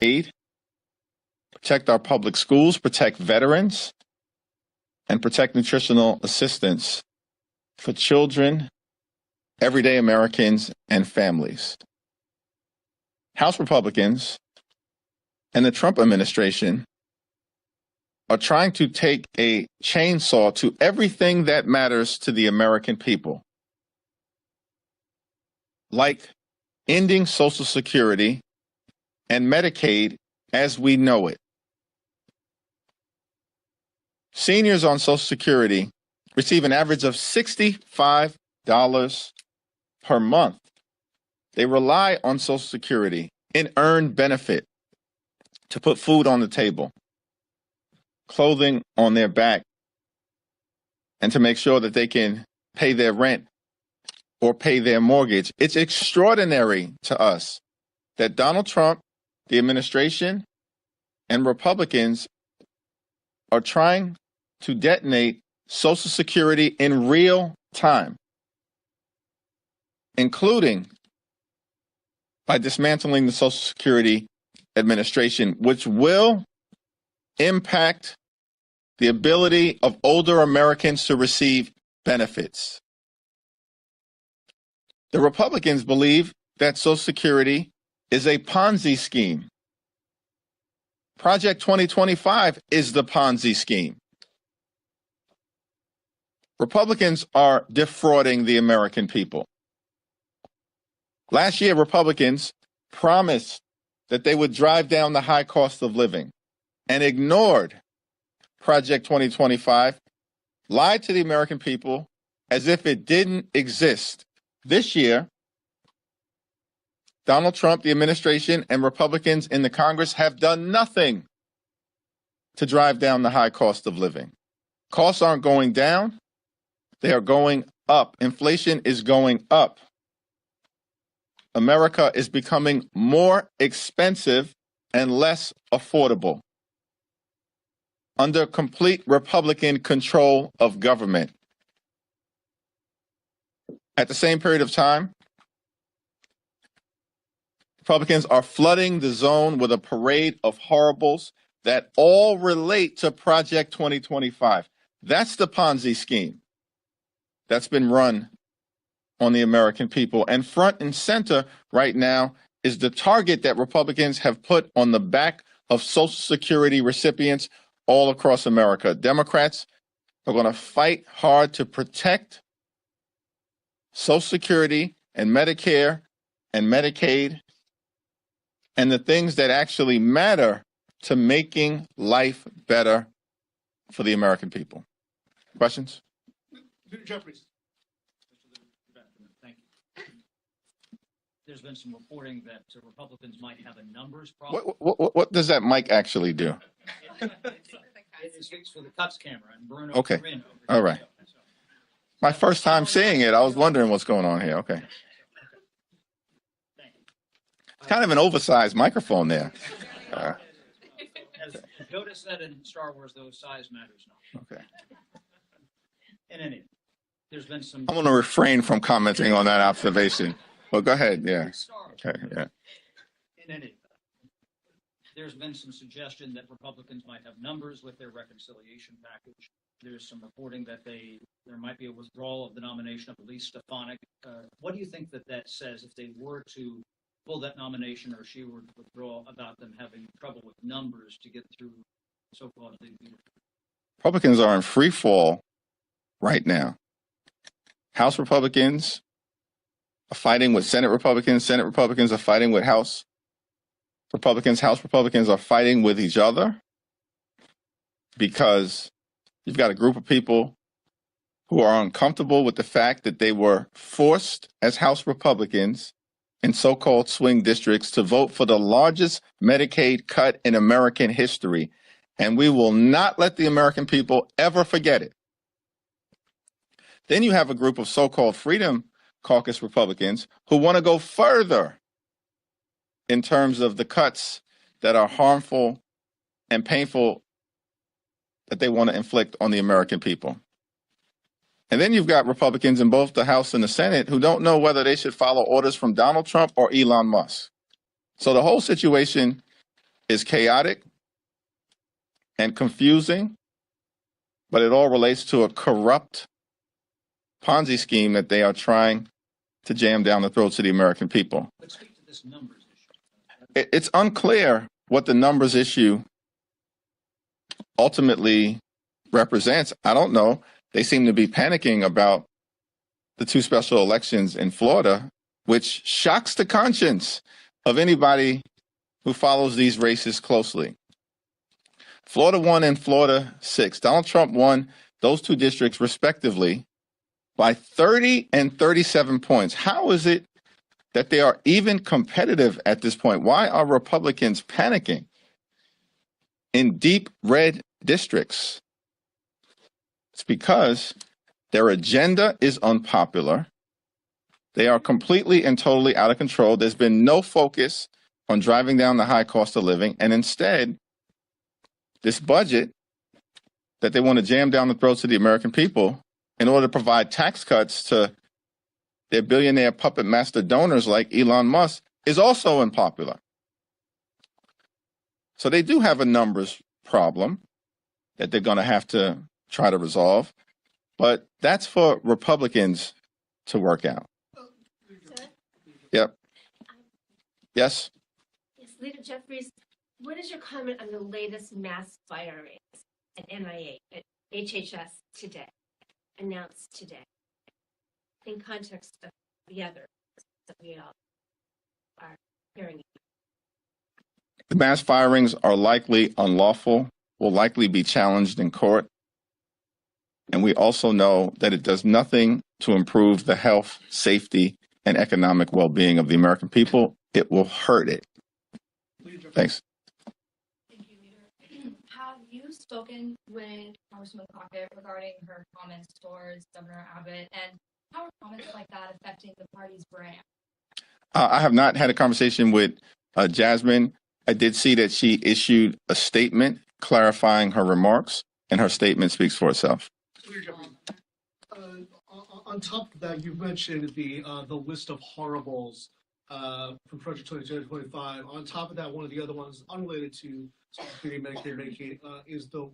aid, protect our public schools, protect veterans, and protect nutritional assistance for children, everyday Americans, and families. House Republicans and the Trump administration are trying to take a chainsaw to everything that matters to the American people, like ending Social Security and Medicaid as we know it. Seniors on Social Security receive an average of $65 per month. They rely on Social Security in earned benefit to put food on the table, clothing on their back, and to make sure that they can pay their rent or pay their mortgage. It's extraordinary to us that Donald Trump, the administration, and Republicans are trying to detonate Social Security in real time, including by dismantling the Social Security Administration, which will impact the ability of older Americans to receive benefits. The Republicans believe that Social Security is a Ponzi scheme. Project 2025 is the Ponzi scheme. Republicans are defrauding the American people. Last year, Republicans promised that they would drive down the high cost of living and ignored Project 2025, lied to the American people as if it didn't exist. This year, Donald Trump, the administration, and Republicans in the Congress have done nothing to drive down the high cost of living. Costs aren't going down, they are going up. Inflation is going up. America is becoming more expensive and less affordable under complete Republican control of government. At the same period of time, Republicans are flooding the zone with a parade of horribles that all relate to Project 2025. That's the Ponzi scheme that's been run on the American people. And front and center right now is the target that Republicans have put on the back of Social Security recipients all across America. Democrats are going to fight hard to protect Social Security and Medicare and Medicaid and the things that actually matter to making life better for the American people. Questions? Hakeem Jeffries. Thank you. There's been some reporting that Republicans might have a numbers problem. What does that mic actually do? It speaks for the cuts camera and Bruno. Okay. All right. My first time seeing it, I was wondering what's going on here. Okay. It's kind of an oversized microphone there. As Yoda said in Star Wars, those size matters not. Okay. In any, there's been some. I'm going to refrain from commenting on that observation. Well, go ahead. Yeah. Okay. Yeah. In any, there's been some suggestion that Republicans might have numbers with their reconciliation package. There's some reporting that there might be a withdrawal of the nomination of Elise Stefanik. What do you think that says if they were to pull that nomination or she were to withdraw, about them having trouble with numbers to get through so-called legal? Republicans are in free fall right now. House Republicans are fighting with Senate Republicans. Senate Republicans are fighting with House Republicans. House Republicans are fighting with each other because you've got a group of people who are uncomfortable with the fact that they were forced as House Republicans in so-called swing districts to vote for the largest Medicaid cut in American history. And we will not let the American people ever forget it. Then you have a group of so-called Freedom Caucus Republicans who want to go further in terms of the cuts that are harmful and painful that they want to inflict on the American people. And then you've got Republicans in both the House and the Senate who don't know whether they should follow orders from Donald Trump or Elon Musk. So the whole situation is chaotic and confusing, but it all relates to a corrupt Ponzi scheme that they are trying to jam down the throats of the American people. Let's speak to this numbers issue. It's unclear what the numbers issue ultimately represents. I don't know. They seem to be panicking about the two special elections in Florida, which shocks the conscience of anybody who follows these races closely. Florida 1 and Florida 6. Donald Trump won those two districts respectively by 30 and 37 points. How is it that they are even competitive at this point? Why are Republicans panicking in deep red districts? It's because their agenda is unpopular. They are completely and totally out of control. There's been no focus on driving down the high cost of living. And instead, this budget that they want to jam down the throats of the American people in order to provide tax cuts to their billionaire puppet master donors like Elon Musk is also unpopular. So they do have a numbers problem that they're going to have to try to resolve, but that's for Republicans to work out. Yep. Yes? Yes, Leader Jeffries, what is your comment on the latest mass firings at NIH, at HHS today, announced today, in context of the others that we all are hearing? The mass firings are likely unlawful, will likely be challenged in court. And we also know that it does nothing to improve the health, safety, and economic well-being of the American people. It will hurt it. Thanks. Thank you, Leader. Have you spoken with Congresswoman Crockett regarding her comments towards Governor Abbott, and how are comments like that affecting the party's brand? I have not had a conversation with Jasmine. I did see that she issued a statement clarifying her remarks, and her statement speaks for itself. On top of that, you mentioned the list of horribles from Project 2025. On top of that, one of the other ones unrelated to Social Security, Medicare, Medicaid is the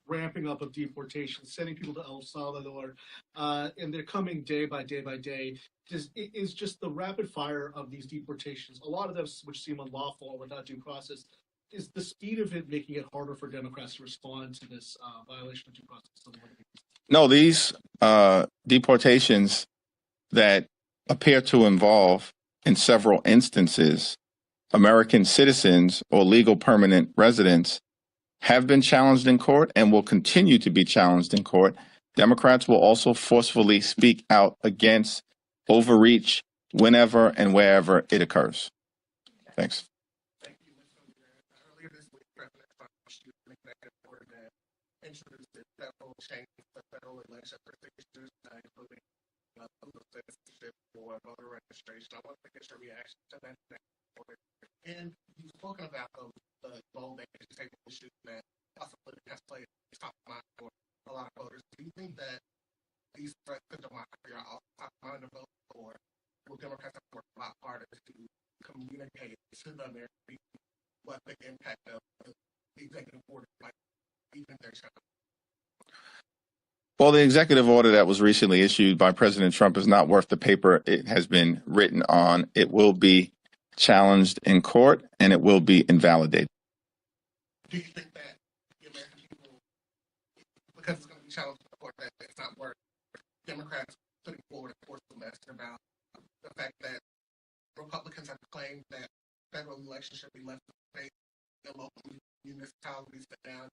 ramping up of deportation, sending people to El Salvador, and they're coming day by day by day. Is just the rapid fire of these deportations, a lot of them which seem unlawful or without due process, is the speed of it making it harder for Democrats to respond to this violation of due process? No, these deportations that appear to involve, in several instances, American citizens or legal permanent residents have been challenged in court and will continue to be challenged in court. Democrats will also forcefully speak out against overreach whenever and wherever it occurs. Thanks. Thank you, Ms. Earlier this week, President Trump issued an executive order that introduced several changes to federal election procedures, including citizenship for voter registration. I want to get your reaction to that. And you've spoken about the role that educational issues that possibly has played top of mind for a lot of voters. Do you think that these threats to democracy are all top of mind to vote, or will Democrats have to work a lot harder to communicate to the American people what the impact of the executive order might be in their challenge? Well, the executive order that was recently issued by President Trump is not worth the paper it has been written on. It will be challenged in court, and it will be invalidated. Do you think that the American people, because it's going to be challenged in court, that it's not worth Democrats putting forward a forceful message about the fact that Republicans have claimed that federal elections should be left to the state, the local municipalities, the down,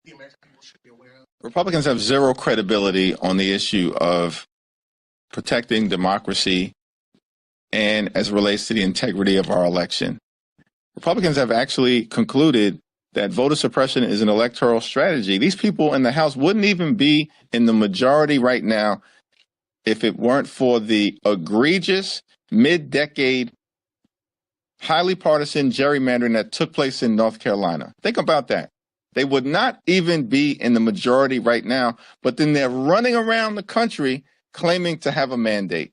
the American people should be aware of? Republicans have zero credibility on the issue of protecting democracy and as it relates to the integrity of our election. Republicans have actually concluded that voter suppression is an electoral strategy. These people in the House wouldn't even be in the majority right now if it weren't for the egregious mid-decade highly partisan gerrymandering that took place in North Carolina. Think about that. They would not even be in the majority right now, but then they're running around the country claiming to have a mandate.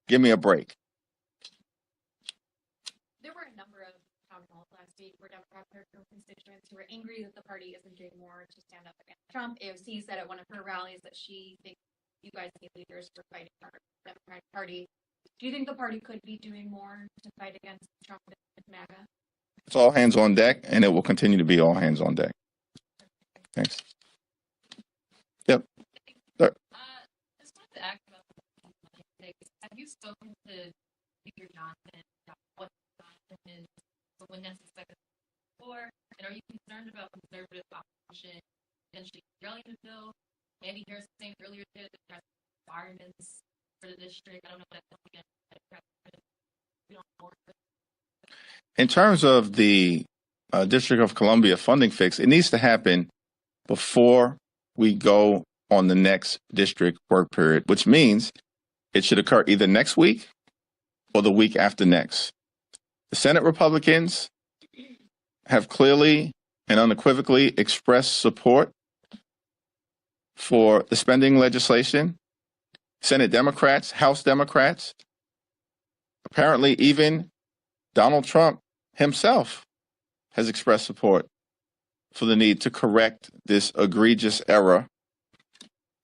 Give me a break. There were a number of town hall last week where Democrats heard from constituents who were angry that the party isn't doing more to stand up against Trump. AOC said at one of her rallies that she thinks you guys need leaders for fighting for the Democratic Party. Do you think the party could be doing more to fight against Trump and MAGA? It's all hands on deck, and it will continue to be all hands on deck. Thanks. Yep. Sir. Just wanted to ask about the have you spoken to Speaker Johnson about what Johnson is when necessary for, and are you concerned about conservative opposition potentially derailing the bill? Andy Harris saying earlier today that there are requirements for the district. I don't know if that's something that we don't know. In terms of the District of Columbia funding fix, it needs to happen before we go on the next district work period, which means it should occur either next week or the week after next. The Senate Republicans have clearly and unequivocally expressed support for the spending legislation. Senate Democrats, House Democrats, apparently even Donald Trump himself has expressed support for the need to correct this egregious error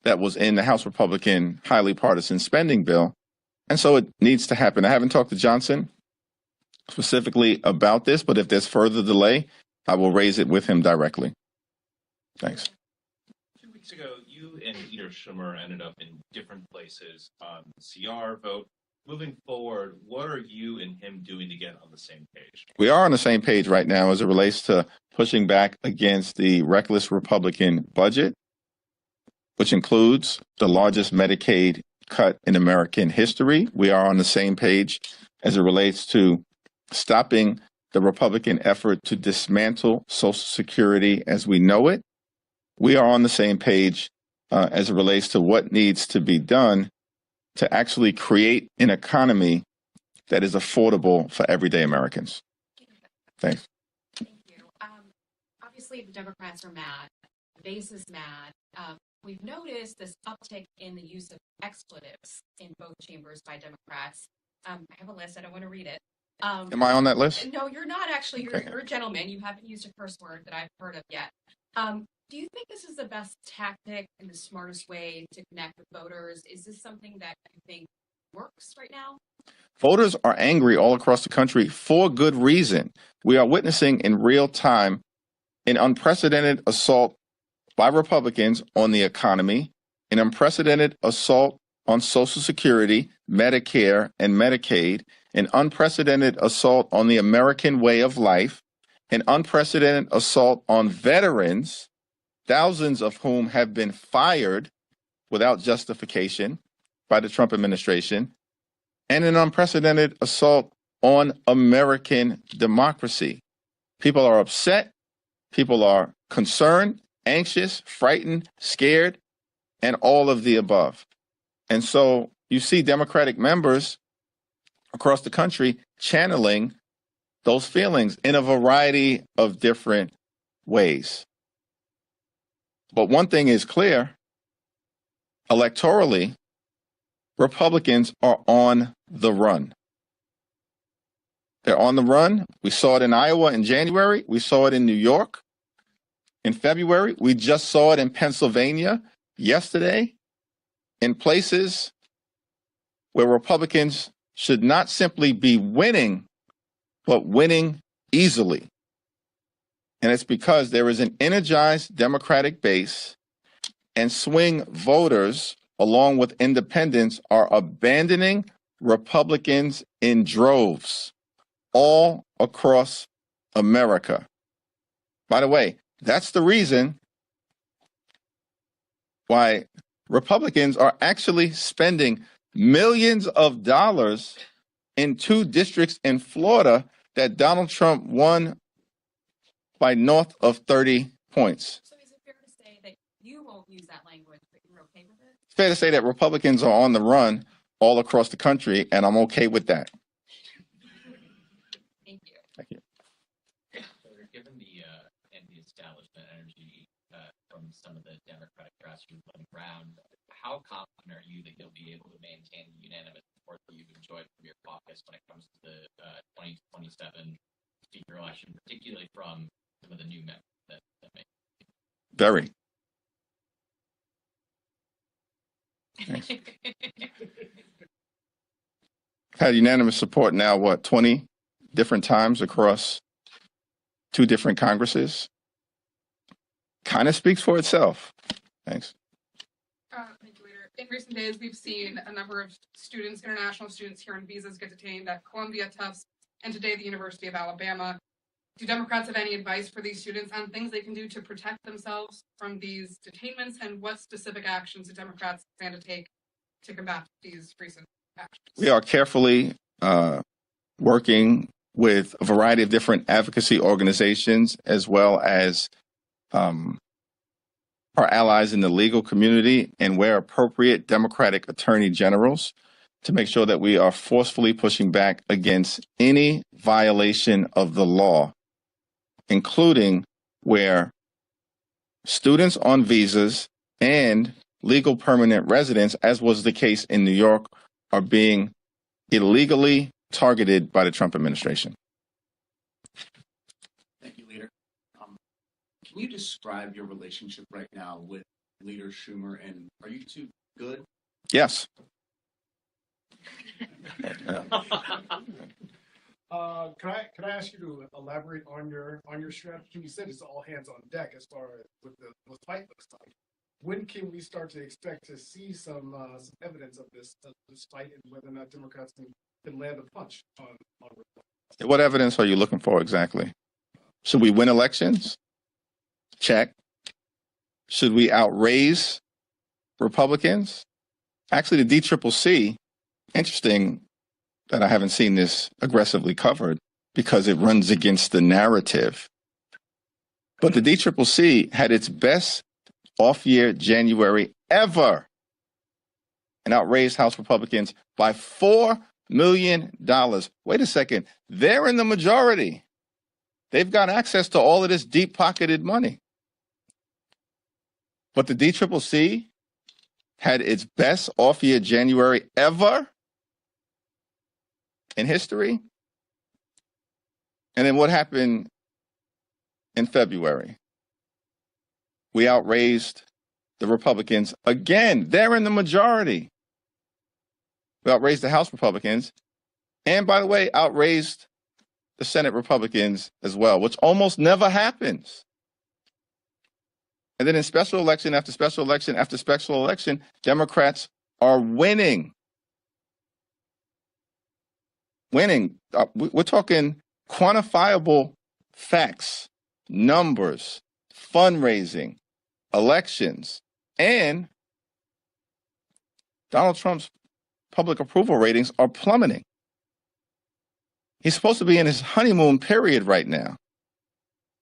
that was in the House Republican highly partisan spending bill. And so it needs to happen. I haven't talked to Johnson specifically about this, but if there's further delay, I will raise it with him directly. Thanks. 2 weeks ago, you and Leader Schumer ended up in different places on the CR vote. Moving forward, what are you and him doing to get on the same page? We are on the same page right now as it relates to pushing back against the reckless Republican budget, which includes the largest Medicaid cut in American history. We are on the same page as it relates to stopping the Republican effort to dismantle Social Security as we know it. We are on the same page as it relates to what needs to be done to actually create an economy that is affordable for everyday Americans. Thanks. Thank you. Obviously, the Democrats are mad. The base is mad. We've noticed this uptick in the use of expletives in both chambers by Democrats. I have a list. I don't want to read it. Am I on that list? No, you're not actually. You're, Okay. you're a gentleman. You haven't used a curse word that I've heard of yet. Do you think this is the best tactic and the smartest way to connect with voters? Is this something that you think works right now? Voters are angry all across the country for good reason. We are witnessing in real time an unprecedented assault by Republicans on the economy, an unprecedented assault on Social Security, Medicare, and Medicaid, an unprecedented assault on the American way of life, an unprecedented assault on veterans, thousands of whom have been fired without justification by the Trump administration, and an unprecedented assault on American democracy. People are upset, people are concerned, anxious, frightened, scared, and all of the above. And so you see Democratic members across the country channeling those feelings in a variety of different ways. But one thing is clear, electorally, Republicans are on the run. They're on the run. We saw it in Iowa in January. We saw it in New York in February. We just saw it in Pennsylvania yesterday, in places where Republicans should not simply be winning, but winning easily. And it's because there is an energized Democratic base, and swing voters, along with independents, are abandoning Republicans in droves all across America. By the way, that's the reason why Republicans are actually spending millions of dollars in 2 districts in Florida that Donald Trump won by north of 30 points. So is it fair to say that you won't use that language, but you're okay with it? It's fair to say that Republicans are on the run all across the country, and I'm okay with that. Thank you. Thank you. Given the anti-establishment energy from some of the Democratic grassroots on the ground, how confident are you that you'll be able to maintain the unanimous support that you've enjoyed from your caucus when it comes to the 2027 speaker election, particularly from some of the new members that may. Very. Had unanimous support now, what, 20 different times across 2 different Congresses? Kind of speaks for itself. Thanks. Thank you, Leader. In recent days, we've seen a number of students, international students here on visas, get detained at Columbia, Tufts, and today the University of Alabama. Do Democrats have any advice for these students on things they can do to protect themselves from these detainments, and what specific actions do Democrats plan to take to combat these recent actions? We are carefully working with a variety of different advocacy organizations, as well as our allies in the legal community, and where appropriate, Democratic attorney generals, to make sure that we are forcefully pushing back against any violation of the law, including where students on visas and legal permanent residents, as was the case in New York, are being illegally targeted by the Trump administration. Thank you, Leader. Can you describe your relationship right now with Leader Schumer, and are you two good? Yes. Can I ask you to elaborate on your strategy? You said it's all hands on deck as far as what the fight looks like. When can we start to expect to see some evidence of this fight, and whether or not Democrats can land a punch on Republicans? What evidence are you looking for exactly? Should we win elections? Check. Should we outraise Republicans? Actually, the DCCC, interesting that I haven't seen this aggressively covered because it runs against the narrative. But the DCCC had its best off-year January ever and outraised House Republicans by $4 million. Wait a second. They're in the majority. They've got access to all of this deep-pocketed money. But the DCCC had its best off-year January ever in history. And then what happened in February? We outraised the Republicans again. They're in the majority. We outraised the House Republicans. And by the way, outraised the Senate Republicans as well, which almost never happens. And then in special election after special election after special election, Democrats are winning. Winning. We're talking quantifiable facts, numbers, fundraising, elections, and Donald Trump's public approval ratings are plummeting. He's supposed to be in his honeymoon period right now.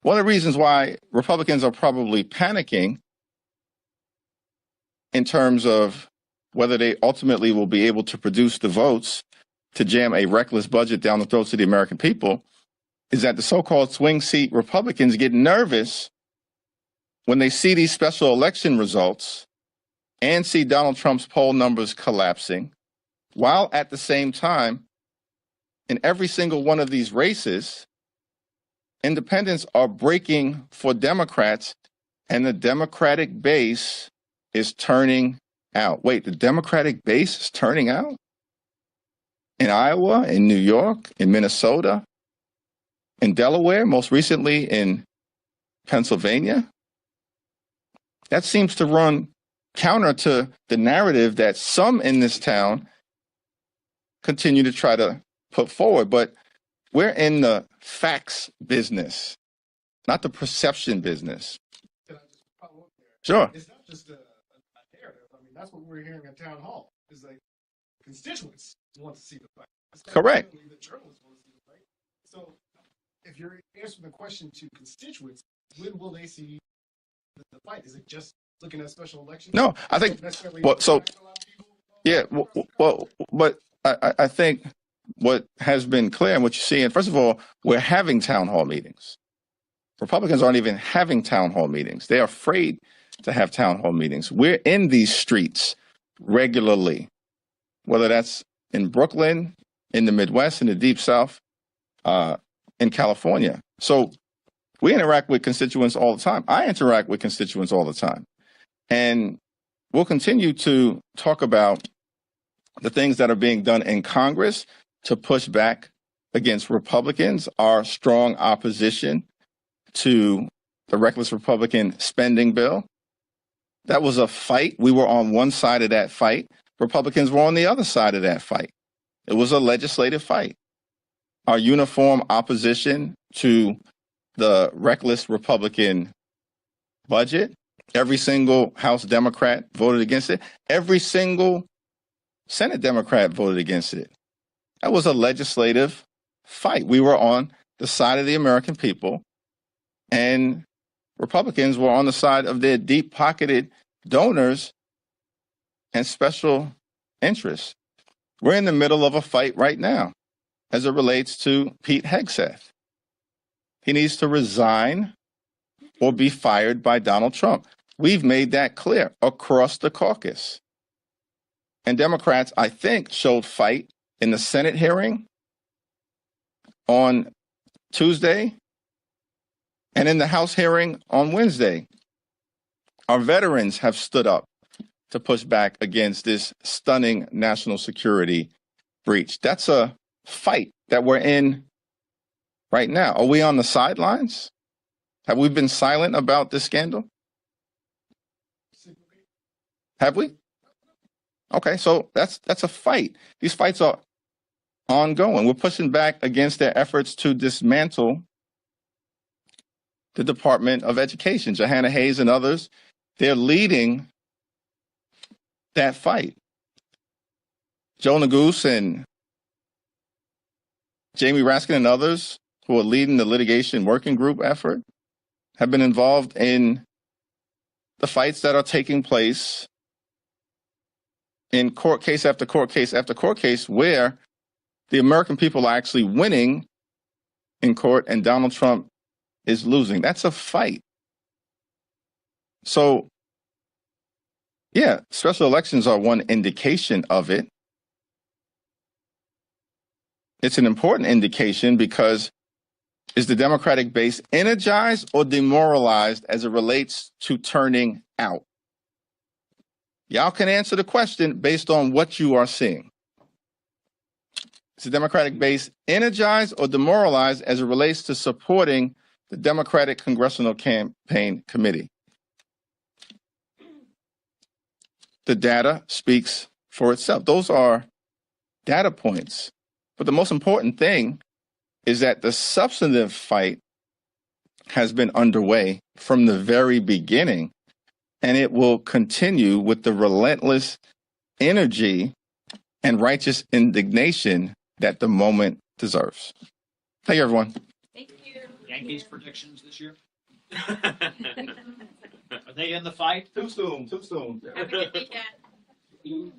One of the reasons why Republicans are probably panicking in terms of whether they ultimately will be able to produce the votes to jam a reckless budget down the throats of the American people is that the so-called swing seat Republicans get nervous when they see these special election results and see Donald Trump's poll numbers collapsing, while at the same time, in every single one of these races, independents are breaking for Democrats, and the Democratic base is turning out. Wait, the Democratic base is turning out? In Iowa, in New York, in Minnesota, in Delaware, most recently in Pennsylvania? That seems to run counter to the narrative that some in this town continue to try to put forward. But we're in the facts business, not the perception business. Can I just follow up there? Sure. It's not just a narrative. I mean, that's what we're hearing at town hall. It's like constituents want to see the fight. Correct. The journalists want to see the fight. So if you're answering the question to constituents, when will they see the fight? Is it just looking at special elections? No, I think, well, so, yeah, well, but I think what has been clear and what you see, and first of all, we're having town hall meetings. Republicans aren't even having town hall meetings. They're afraid to have town hall meetings. We're in these streets regularly, whether that's in Brooklyn, in the Midwest, in the Deep South. in California. So we interact with constituents all the time. I interact with constituents all the time. And we'll continue to talk about the things that are being done in Congress to push back against Republicans, our strong opposition to the reckless Republican spending bill. That was a fight. We were on one side of that fight. Republicans were on the other side of that fight. It was a legislative fight. Our uniform opposition to the reckless Republican budget, every single House Democrat voted against it. Every single Senate Democrat voted against it. That was a legislative fight. We were on the side of the American people, and Republicans were on the side of their deep-pocketed donors and special interests. We're in the middle of a fight right now as it relates to Pete Hegseth. He needs to resign or be fired by Donald Trump. We've made that clear across the caucus. And Democrats, I think, showed fight in the Senate hearing on Tuesday and in the House hearing on Wednesday. Our veterans have stood up to push back against this stunning national security breach. That's a fight that we're in right now. Are we on the sidelines? Have we been silent about this scandal? Have we? Okay, so that's a fight. These fights are ongoing. We're pushing back against their efforts to dismantle the Department of Education. Johanna Hayes and others, they're leading that fight. Joe Neguse and Jamie Raskin and others who are leading the litigation working group effort have been involved in the fights that are taking place in court case after court case after court case where the American people are actually winning in court and Donald Trump is losing. That's a fight. So, yeah, special elections are one indication of it. It's an important indication because is the Democratic base energized or demoralized as it relates to turning out? Y'all can answer the question based on what you are seeing. Is the Democratic base energized or demoralized as it relates to supporting the Democratic Congressional Campaign Committee? The data speaks for itself. Those are data points. But the most important thing is that the substantive fight has been underway from the very beginning, and it will continue with the relentless energy and righteous indignation that the moment deserves. Thank you, everyone. Thank you. Yankees predictions this year? Are they in the fight? Too soon. Have a good weekend.